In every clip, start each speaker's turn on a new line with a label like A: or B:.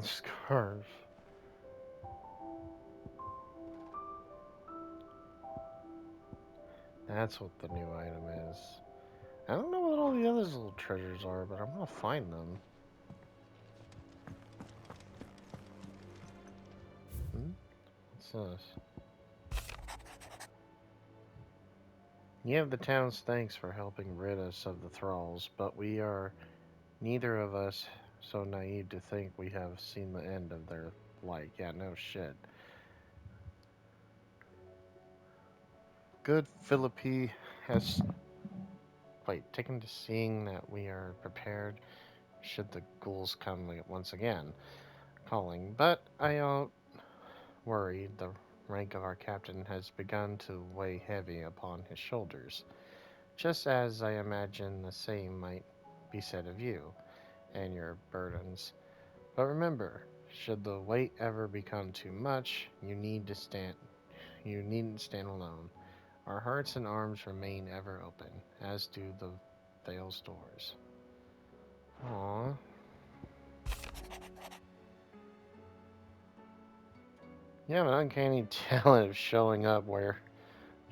A: scarf. That's what the new item is. I don't know what all the other little treasures are, but I'm gonna find them. Hmm? What's this? You have the town's thanks for helping rid us of the thralls, but we are neither of us so naive to think we have seen the end of their light. Yeah, no shit. Good Philippi has taken to seeing that we are prepared should the ghouls come once again calling. But I don't worry. The rank of our captain has begun to weigh heavy upon his shoulders, just as I imagine the same might be said of you and your burdens. But remember, should the weight ever become too much, you needn't stand alone. Our hearts and arms remain ever open, as do the Vale's doors. Aww. You have an uncanny talent of showing up where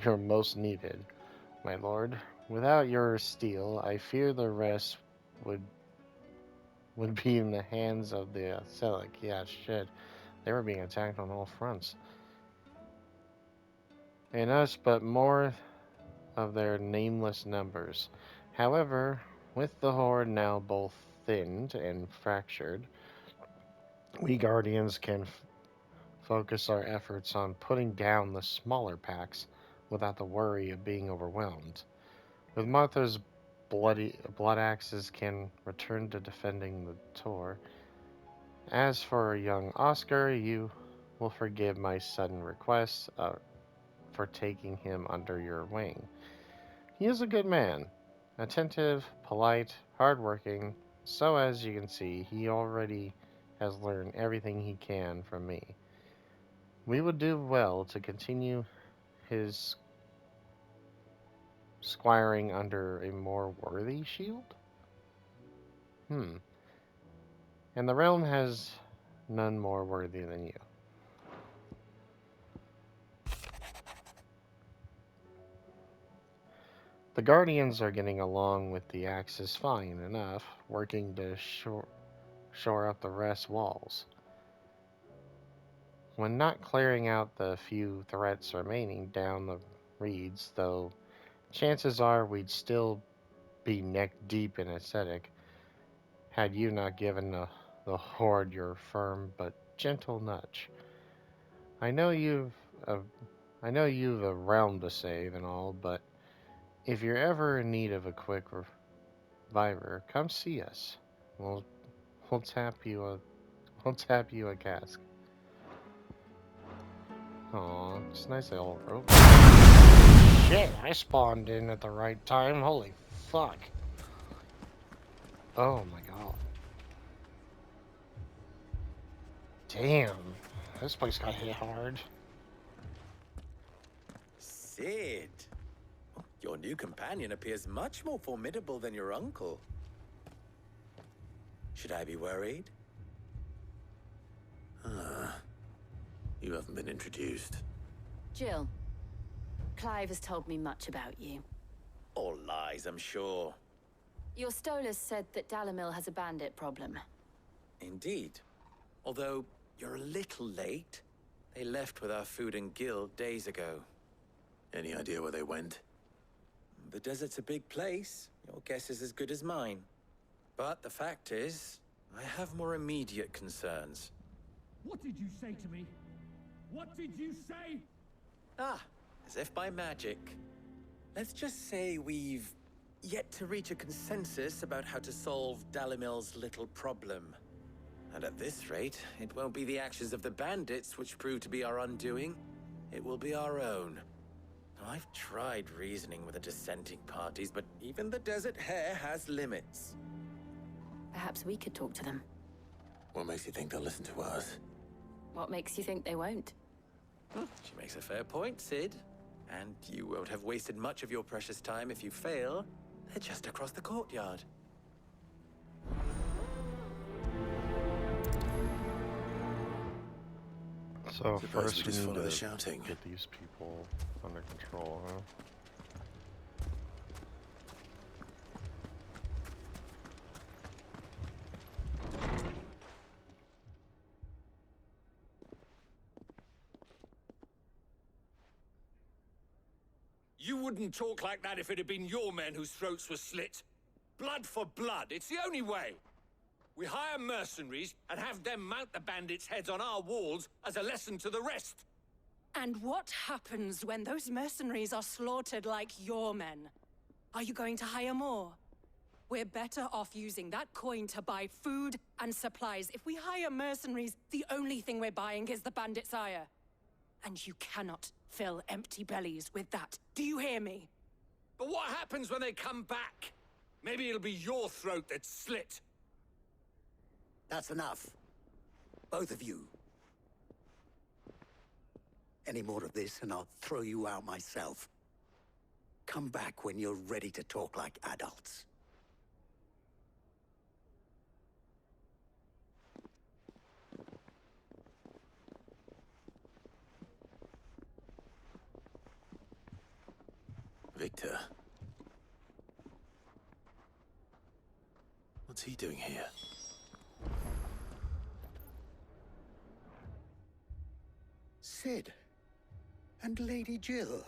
A: you're most needed, my lord. Without your steel, I fear the rest would would be in the hands of the Selic. Yeah, shit. They were being attacked on all fronts. And us, but more of their nameless numbers. However, with the horde now both thinned and fractured, we Guardians can focus our efforts on putting down the smaller packs without the worry of being overwhelmed. With Martha's blood axes can return to defending the Tor. As for young Oscar, you will forgive my sudden request for taking him under your wing. He is a good man, attentive, polite, hardworking, so as you can see, he already has learned everything he can from me. We would do well to continue his squiring under a more worthy shield? Hmm. And the realm has none more worthy than you. The Guardians are getting along with the Axis fine enough, working to shore up the rest walls. When not clearing out the few threats remaining down the reeds, though, chances are we'd still be neck deep in ascetic had you not given the horde your firm but gentle nudge. I know you've a, I know you've a realm to save and all, but if you're ever in need of a quick reviver, come see us. We'll we'll tap you a we'll tap you a cask. Aw, it's nice they all wrote. Shit, I spawned in at the right time. Holy fuck. Oh my god. Damn. This place got hit hard.
B: Sid, your new companion appears much more formidable than your uncle. Should I be worried?
C: You haven't been introduced.
D: Jill, Clive has told me much about you.
B: All lies, I'm sure.
D: Your Stolas said that Dalamil has a bandit problem.
B: Indeed. Although, you're a little late. They left with our food and guild days ago.
C: Any idea where they went?
B: The desert's a big place. Your guess is as good as mine. But the fact is, I have more immediate concerns.
E: What did you say to me? What did you say?
B: Ah, as if by magic. Let's just say we've yet to reach a consensus about how to solve Dalimil's little problem. And at this rate, it won't be the actions of the bandits which prove to be our undoing. It will be our own. Now, I've tried reasoning with the dissenting parties, but even the Desert Hare has limits.
D: Perhaps we could talk to them.
C: What makes you think they'll listen to us?
D: What makes you think they won't?
B: She makes a fair point, Sid. And you won't have wasted much of your precious time if you fail. They're just across the courtyard.
A: So
C: Suppose we
A: first we
C: just
A: need
C: follow the
A: to
C: shouting.
A: get these people under control, huh?
E: You wouldn't talk like that if it had been your men whose throats were slit. Blood for blood, it's the only way. We hire mercenaries and have them mount the bandits' heads on our walls as a lesson to the rest.
F: And what happens when those mercenaries are slaughtered like your men? Are you going to hire more? We're better off using that coin to buy food and supplies. If we hire mercenaries, the only thing we're buying is the bandits' ire. And you cannot fill empty bellies with that. Do you hear me?
E: But what happens when they come back? Maybe it'll be your throat that's slit.
G: That's enough. Both of you. Any more of this and I'll throw you out myself. Come back when you're ready to talk like adults.
C: Victor. What's he doing here?
G: Sid. And Lady Jill.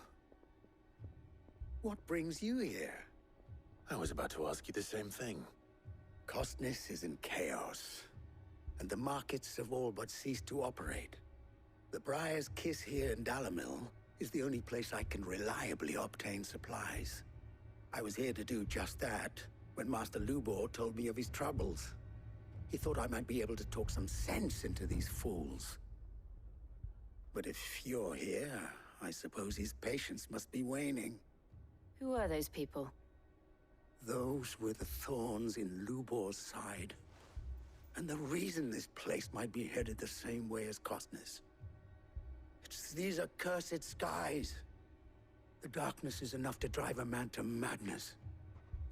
G: What brings you here?
C: I was about to ask you the same thing.
G: Costness is in chaos, and the markets have all but ceased to operate. The Briar's Kiss here in Dalamil is the only place I can reliably obtain supplies. I was here to do just that when Master Lubor told me of his troubles. He thought I might be able to talk some sense into these fools. But if you're here, I suppose his patience must be waning.
D: Who are those people?
G: Those were the thorns in Lubor's side. And the reason this place might be headed the same way as Costness. It's these accursed skies. The darkness is enough to drive a man to madness.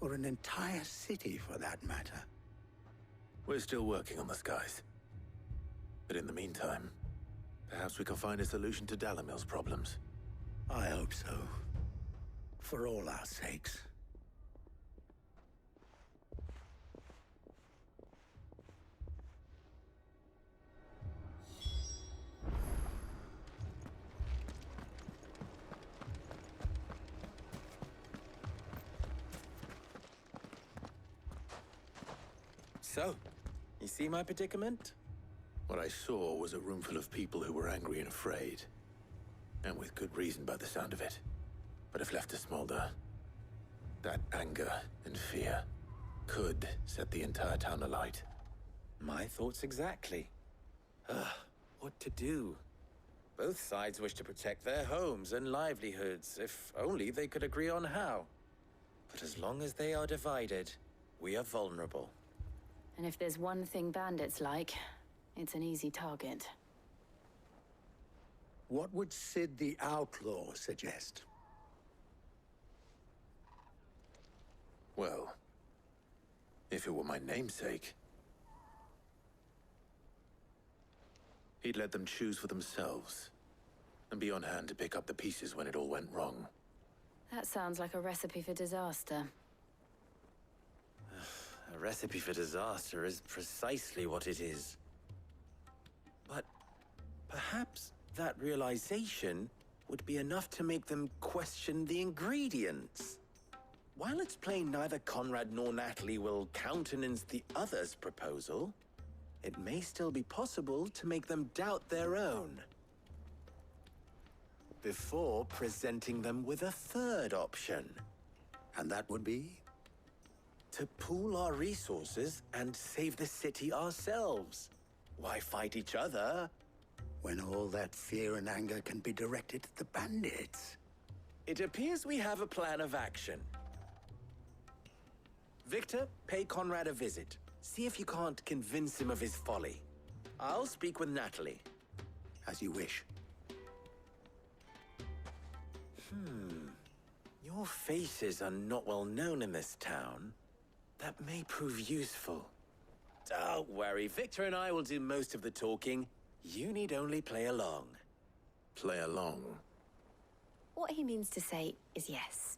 G: Or an entire city, for that matter.
C: We're still working on the skies. But in the meantime, perhaps we can find a solution to Dalamil's problems.
G: I hope so. For all our sakes.
B: So, you see my predicament?
C: What I saw was a room full of people who were angry and afraid. And with good reason by the sound of it. But if left to smolder, that anger and fear could set the entire town alight.
B: My thoughts exactly. What to do? Both sides wish to protect their homes and livelihoods, if only they could agree on how. But as long as they are divided, we are vulnerable.
D: And if there's one thing bandits like, it's an easy target.
G: What would Sid the Outlaw suggest?
C: Well, if it were my namesake, he'd let them choose for themselves and be on hand to pick up the pieces when it all went wrong.
D: That sounds like a recipe for disaster.
B: A recipe for disaster is precisely what it is. But perhaps that realization would be enough to make them question the ingredients. While it's plain neither Conrad nor Natalie will countenance the other's proposal, it may still be possible to make them doubt their own. Before presenting them with a third option.
G: And that would be?
B: To pool our resources and save the city ourselves. Why fight each other?
G: When all that fear and anger can be directed at the bandits.
B: It appears we have a plan of action. Victor, pay Conrad a visit. See if you can't convince him of his folly. I'll speak with Natalie.
G: As you wish.
B: Your faces are not well known in this town. That may prove useful. Don't worry, Victor and I will do most of the talking. You need only play along.
C: Play along.
D: What he means to say is yes.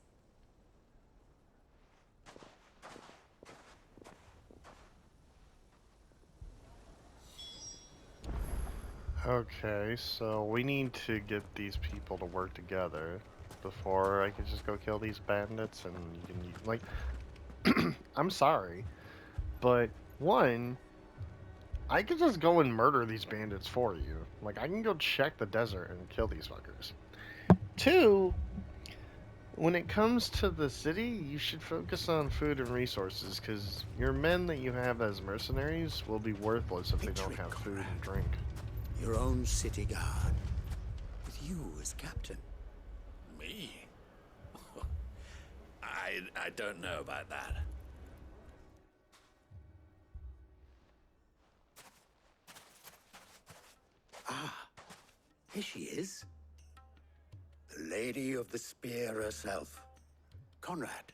A: Okay, so we need to get these people to work together before I can just go kill these bandits and you can, like, I'm sorry, but one, I could just go and murder these bandits for you. Like, I can go check the desert and kill these fuckers. Two, when it comes to the city, you should focus on food and resources, because your men that you have as mercenaries will be worthless if they don't
G: Victory,
A: have food
G: Conrad.
A: and drink.
G: Your own city guard. With you as captain.
B: Me? I don't know about that.
G: Ah, here she is. The Lady of the Spear herself. Conrad,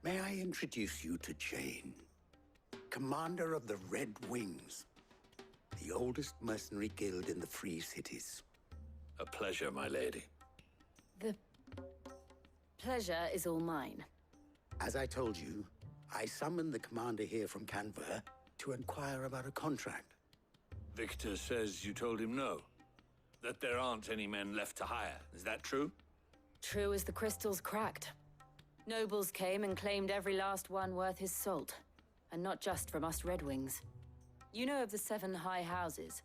G: may I introduce you to Jane, commander of the Red Wings, the oldest mercenary guild in the Free Cities.
B: A pleasure, my lady.
D: The pleasure is all mine.
G: As I told you, I summoned the commander here from Canver to inquire about a contract.
E: Victor says you told him no. That there aren't any men left to hire. Is that true?
D: True as the crystals cracked. Nobles came and claimed every last one worth his salt. And not just from us Red Wings. You know of the 7 high houses.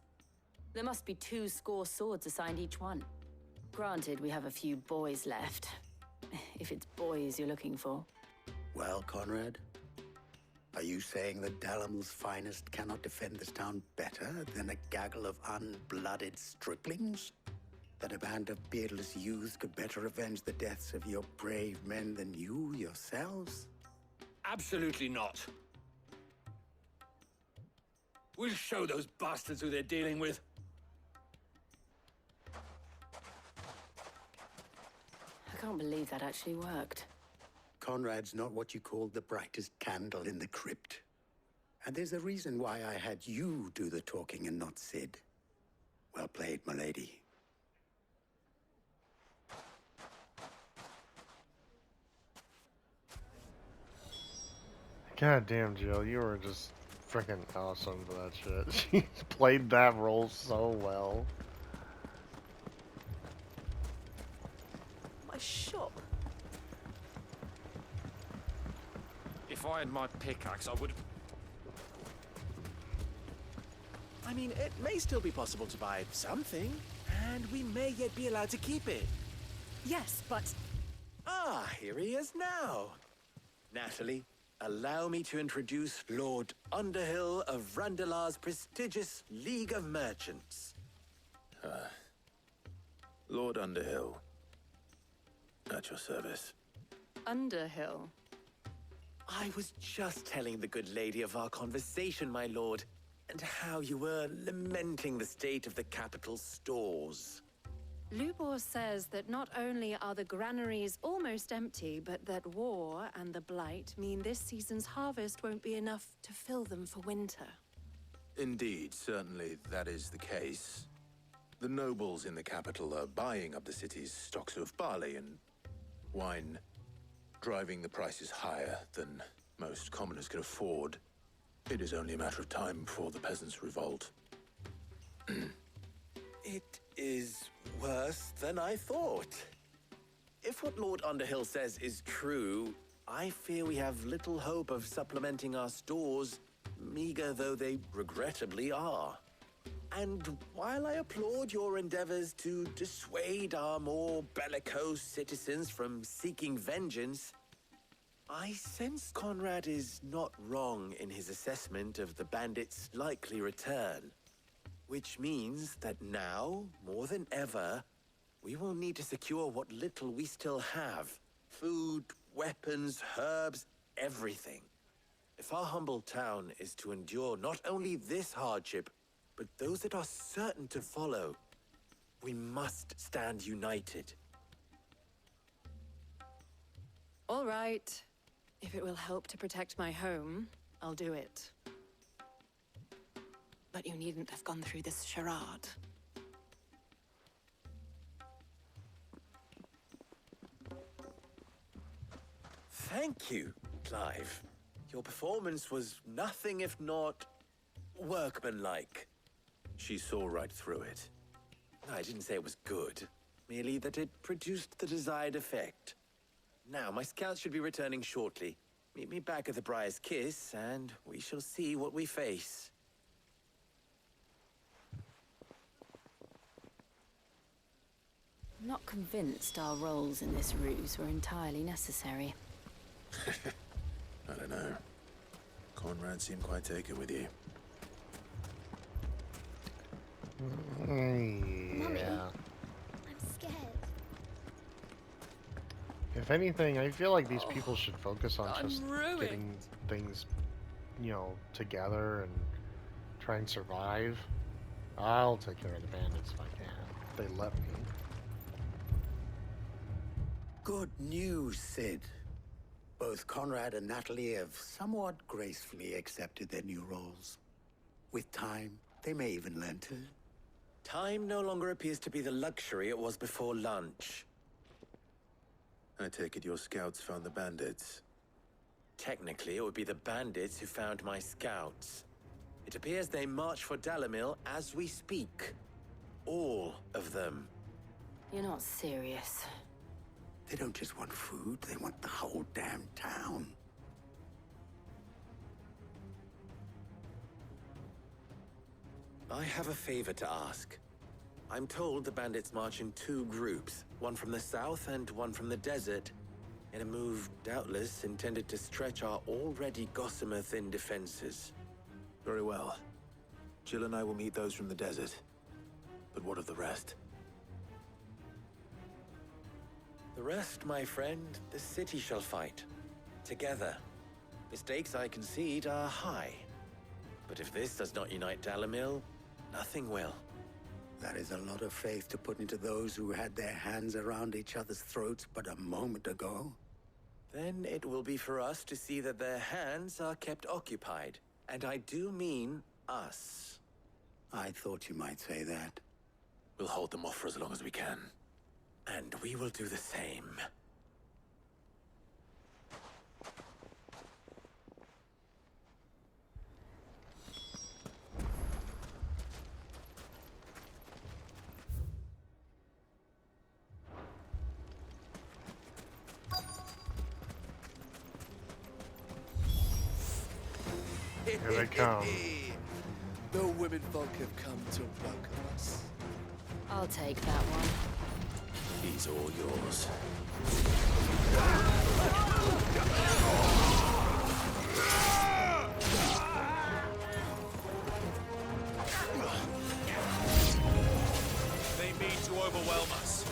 D: There must be 2 swords assigned each one. Granted, we have a few boys left. If it's boys you're looking for.
G: Well, Conrad, are you saying that Dalamil's finest cannot defend this town better than a gaggle of unblooded striplings? That a band of beardless youths could better avenge the deaths of your brave men than you yourselves?
E: Absolutely not. We'll show those bastards who they're dealing with.
D: I can't believe that actually worked.
G: Conrad's not what you called the brightest candle in the crypt. And there's a reason why I had you do the talking and not Sid. Well played, my lady.
A: God damn, Jill, you were just freaking awesome for that shit. She played that role so well.
H: My shop.
I: If I had my pickaxe, I would...
B: I mean, it may still be possible to buy something, and we may yet be allowed to keep it.
F: Yes, but
B: Ah, here he is now. Natalie, allow me to introduce Lord Underhill of Randalar's prestigious League of Merchants.
C: Lord Underhill. At your service.
F: Underhill.
B: I was just telling the good lady of our conversation, my lord, and how you were lamenting the state of the capital's stores.
F: Lubor says that not only are the granaries almost empty, but that war and the Blight mean this season's harvest won't be enough to fill them for winter.
C: Indeed, certainly that is the case. The nobles in the capital are buying up the city's stocks of barley and wine, driving the prices higher than most commoners can afford. It is only a matter of time before the peasants revolt.
B: It is worse than I thought. If what Lord Underhill says is true, I fear we have little hope of supplementing our stores, meager though they regrettably are. And while I applaud your endeavors to dissuade our more bellicose citizens from seeking vengeance, I sense Conrad is not wrong in his assessment of the bandits' likely return. Which means that now, more than ever, we will need to secure what little we still have. Food, weapons, herbs, everything. If our humble town is to endure not only this hardship, but those that are certain to follow, we must stand united.
F: All right. If it will help to protect my home, I'll do it. But you needn't have gone through this charade.
B: Thank you, Clive. Your performance was nothing if not workmanlike.
C: She saw right through it.
B: I didn't say it was good, merely that it produced the desired effect. Now, my scouts should be returning shortly. Meet me back at the Briar's Kiss, and we shall see what we face.
D: I'm not convinced our roles in this ruse were entirely necessary.
C: I don't know. Conrad seemed quite taken with you.
A: Mummy, yeah.
H: I'm scared.
A: If anything, I feel like these people should focus on
F: I'm
A: just
F: ruined.
A: getting things, together and try and survive. I'll take care of the bandits if I can. If they let me.
G: Good news, Sid. Both Conrad and Natalie have somewhat gracefully accepted their new roles. With time, they may even learn to.
B: Time no longer appears to be the luxury it was before lunch.
C: I take it your scouts found the bandits.
B: Technically, it would be the bandits who found my scouts. It appears they march for Dalimil as we speak. All of them.
D: You're not serious.
G: They don't just want food, they want the whole damn town.
B: I have a favor to ask. I'm told the bandits march in two groups, one from the south and one from the desert, in a move doubtless intended to stretch our already gossamer-thin defenses.
C: Very well. Jill and I will meet those from the desert. But what of the rest?
B: The rest, my friend, the city shall fight. Together. The stakes, I concede, are high. But if this does not unite Dalimil, nothing will.
G: That is a lot of faith to put into those who had their hands around each other's throats but a moment ago.
B: Then it will be for us to see that their hands are kept occupied. And I do mean us.
G: I thought you might say that.
C: We'll hold them off for as long as we can.
B: And we will do the same.
A: Here they come.
J: The women folk have come to welcome us.
D: I'll take that one.
C: He's all yours.
E: They mean to overwhelm us.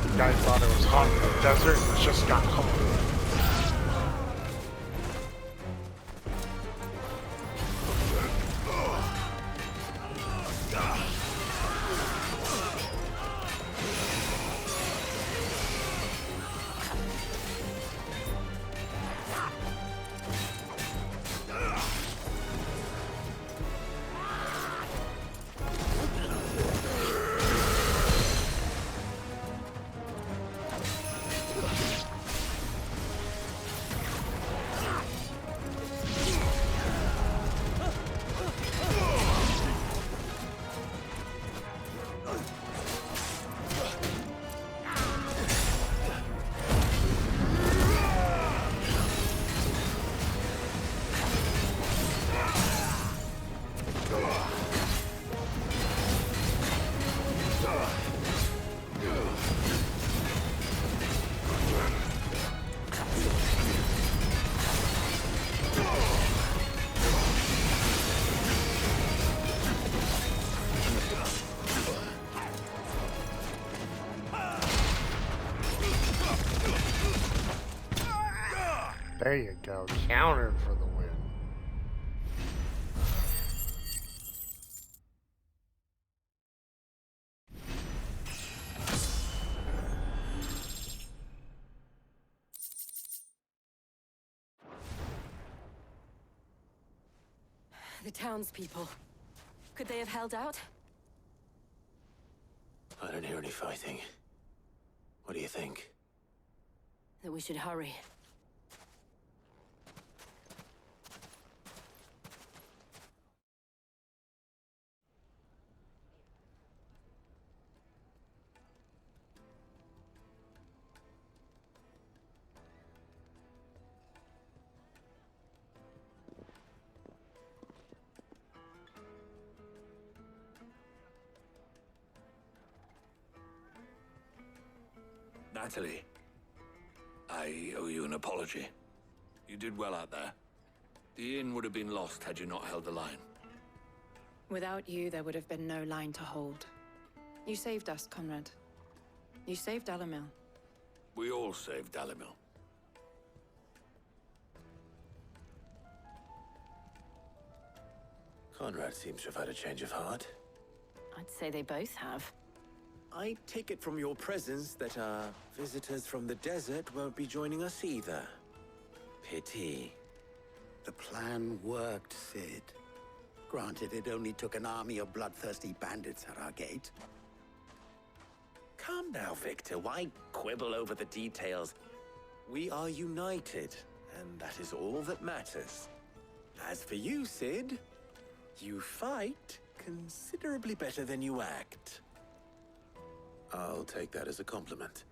A: You guys thought it was hot in the desert, it just got cold. There you go, countered for the win.
D: The townspeople. Could they have held out?
C: I don't hear any fighting. What do you think?
D: That we should hurry.
E: Natalie, I owe you an apology. You did well out there. The inn would have been lost had you not held the line.
F: Without you, there would have been no line to hold. You saved us, Conrad. You saved Dalimil.
E: We all saved Dalimil.
C: Conrad seems to have had a change of heart.
D: I'd say they both have.
B: I take it from your presence that our visitors from the desert won't be joining us either. Pity.
G: The plan worked, Sid. Granted, it only took an army of bloodthirsty bandits at our gate.
B: Calm now, Victor. Why quibble over the details? We are united, and that is all that matters. As for you, Sid, you fight considerably better than you act.
C: I'll take that as a compliment.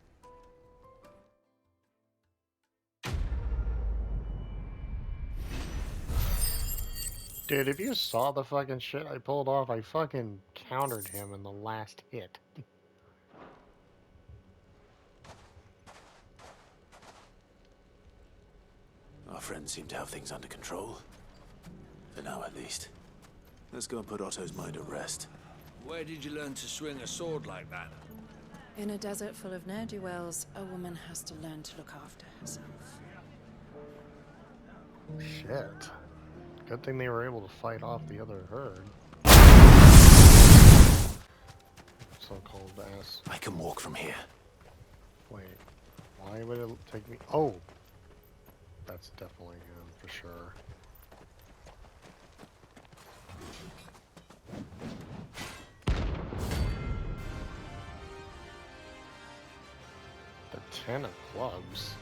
A: Dude, if you saw the fucking shit I pulled off, I fucking countered him in the last hit.
C: Our friends seem to have things under control. For now, at least. Let's go and put Otto's mind at rest.
E: Where did you learn to swing a sword like that?
F: In a desert full of ne'er-do-wells, a woman has to learn to look after herself.
A: Shit. Good thing they were able to fight off the other herd. So-called ass.
C: I can walk from here.
A: Wait, why would it take me? Oh! That's definitely him, for sure. The 10 of clubs.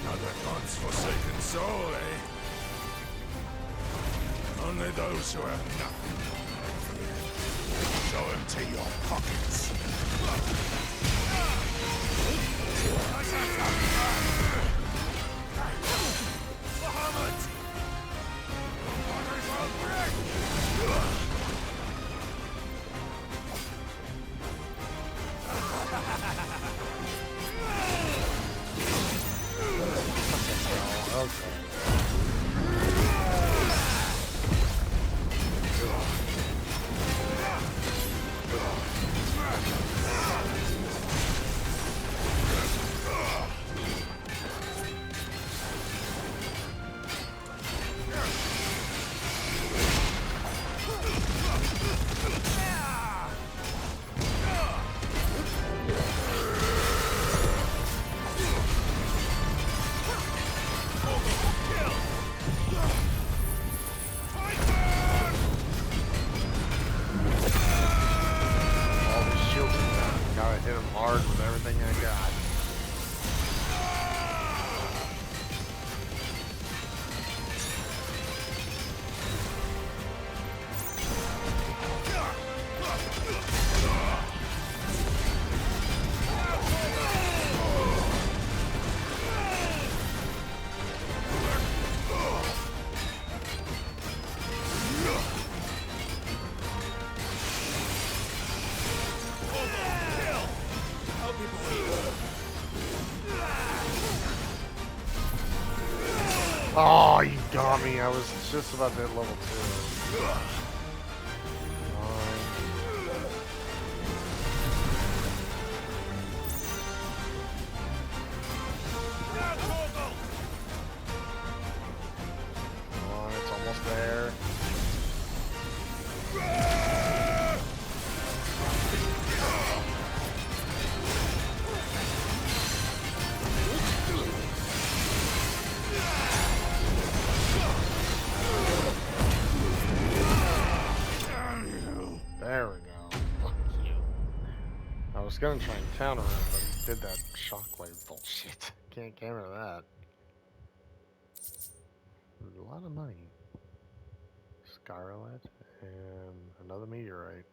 H: Another God's forsaken soul, eh? Only those who have nothing. Show empty your pockets. Muhammad! Waters will break!
A: Okay. Hit him hard with everything I got. Oh, you got me. I was just about to hit level 2. Come on, it's almost there. gonna try and counter him, but he did that shockwave bullshit. Can't counter that. There's a lot of money. Scarlet and another meteorite.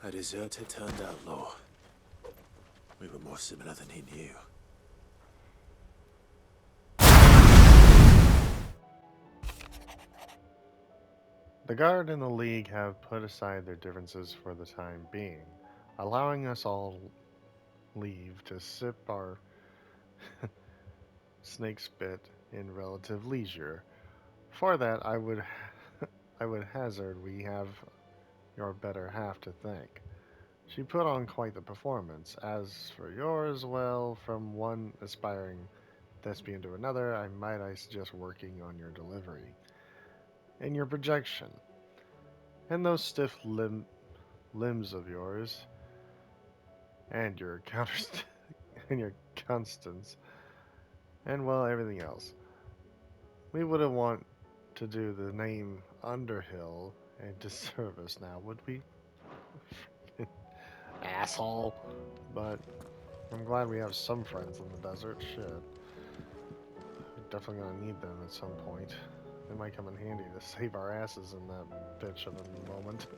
C: A deserter turned outlaw. We were more similar than he knew.
A: The Guard and the League have put aside their differences for the time being, allowing us all leave to sip our snake spit in relative leisure. For that, I would hazard we have your better half to thank. She put on quite the performance. As for yours, well, from one aspiring thespian to another, I suggest working on your delivery and your projection, and those stiff limbs of yours, and your counter and your constants, and well, everything else. We wouldn't want to do the name Underhill and disservice now, would we? Asshole. But I'm glad we have some friends in the desert. Shit. We're definitely gonna need them at some point. They might come in handy to save our asses in that bitch at the moment.